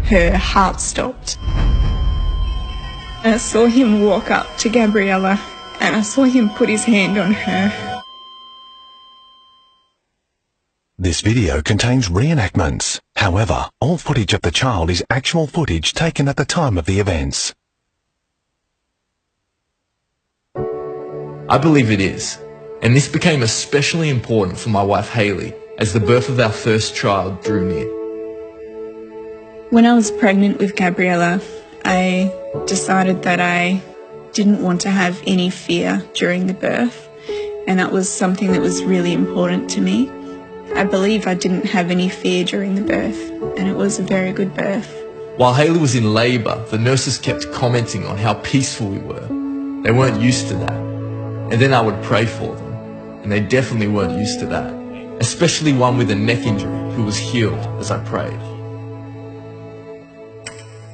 her heart stopped. And I saw him walk up to Gabriella and I saw him put his hand on her. This video contains reenactments. However, all footage of the child is actual footage taken at the time of the events. I believe it is, and this became especially important for my wife Hayley as the birth of our first child drew near. When I was pregnant with Gabriella, I decided that I didn't want to have any fear during the birth, and that was something that was really important to me. I believe I didn't have any fear during the birth, and it was a very good birth. While Hayley was in labour, the nurses kept commenting on how peaceful we were. They weren't used to that. And then I would pray for them, and they definitely weren't used to that, especially one with a neck injury who was healed as I prayed.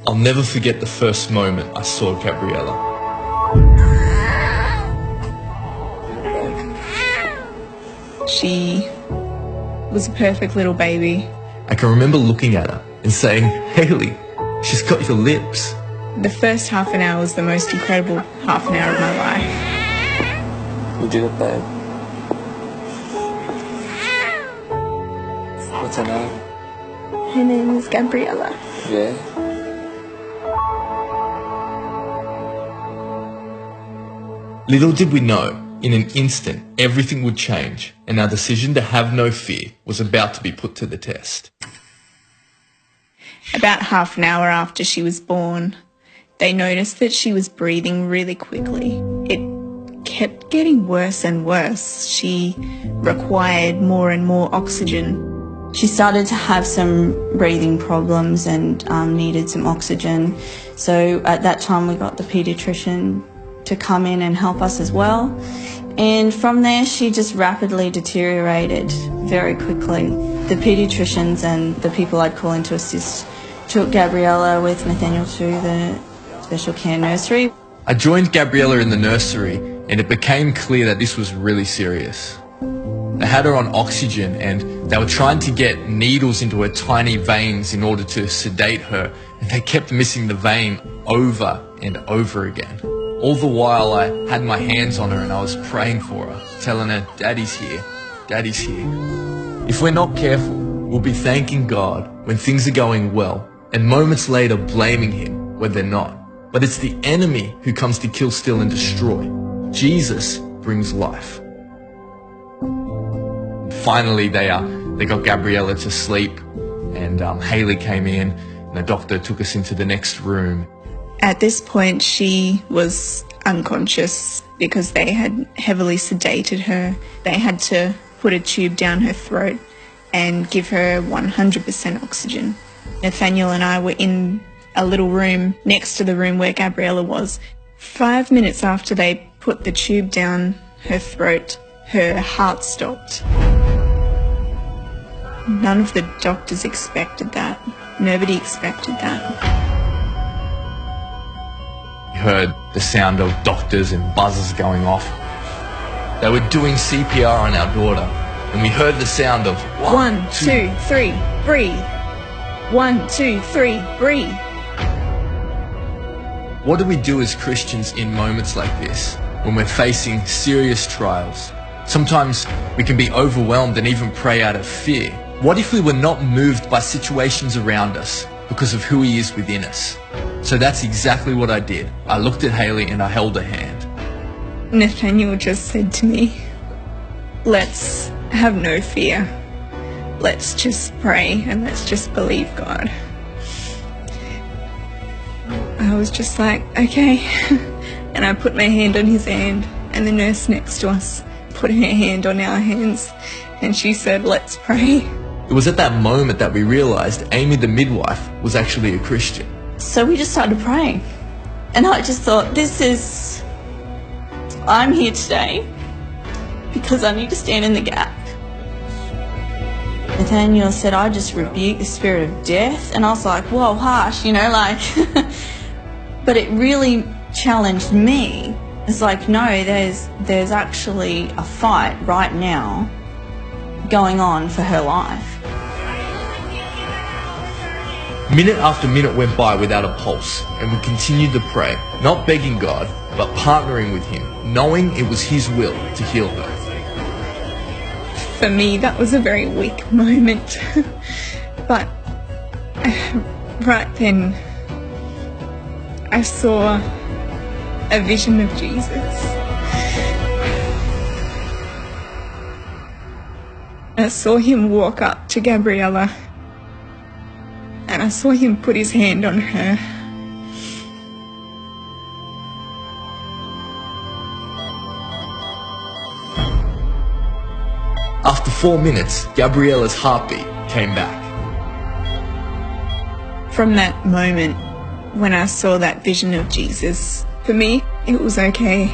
I'll never forget the first moment I saw Gabriella. She was a perfect little baby. I can remember looking at her and saying, "Hayley, she's got your lips." The first half an hour was the most incredible half an hour of my life. You did it, babe. What's her name? Her name is Gabriella. Yeah. Little did we know, in an instant, everything would change, and our decision to have no fear was about to be put to the test. About half an hour after she was born, they noticed that she was breathing really quickly. It kept getting worse and worse. She required more and more oxygen. She started to have some breathing problems and needed some oxygen. So at that time we got the paediatrician to come in and help us as well. And from there she just rapidly deteriorated very quickly. The paediatricians and the people I'd call in to assist took Gabriella with Nathaniel to the special care nursery. I joined Gabriella in the nursery, and it became clear that this was really serious. They had her on oxygen and they were trying to get needles into her tiny veins in order to sedate her, and they kept missing the vein over and over again. All the while I had my hands on her and I was praying for her, telling her, "Daddy's here, Daddy's here." If we're not careful, we'll be thanking God when things are going well, and moments later blaming Him when they're not. But it's the enemy who comes to kill, steal and destroy. Jesus brings life. Finally, they got Gabriella to sleep, and Hayley came in, and the doctor took us into the next room. At this point, she was unconscious because they had heavily sedated her. They had to put a tube down her throat and give her 100% oxygen. Nathaniel and I were in a little room next to the room where Gabriella was. 5 minutes after they put the tube down her throat, her heart stopped. None of the doctors expected that. Nobody expected that. We heard the sound of doctors and buzzers going off. They were doing CPR on our daughter, and we heard the sound of 1, 2, 3, breathe. 1, 2, 3, breathe. What do we do as Christians in moments like this, when we're facing serious trials? Sometimes we can be overwhelmed and even pray out of fear. What if we were not moved by situations around us because of who He is within us? So that's exactly what I did. I looked at Hayley and I held her hand. Nathaniel just said to me, "Let's have no fear. Let's just pray and let's just believe God." I was just like, okay. And I put my hand on his hand, and the nurse next to us put her hand on our hands, and she said, "Let's pray." It was at that moment that we realized Amy the midwife was actually a Christian. So we just started praying. And I just thought, I'm here today because I need to stand in the gap. Nathaniel said, "I just rebuke the spirit of death." And I was like, whoa, harsh, but it really challenged me. It's like, no, there's actually a fight right now going on for her life. Minute after minute went by without a pulse, and we continued to pray, not begging God, but partnering with him, knowing it was his will to heal her. For me, that was a very weak moment. But right then, I saw a vision of Jesus. I saw him walk up to Gabriella, and I saw him put his hand on her. After 4 minutes, Gabriella's heartbeat came back. From that moment, when I saw that vision of Jesus, for me, it was okay.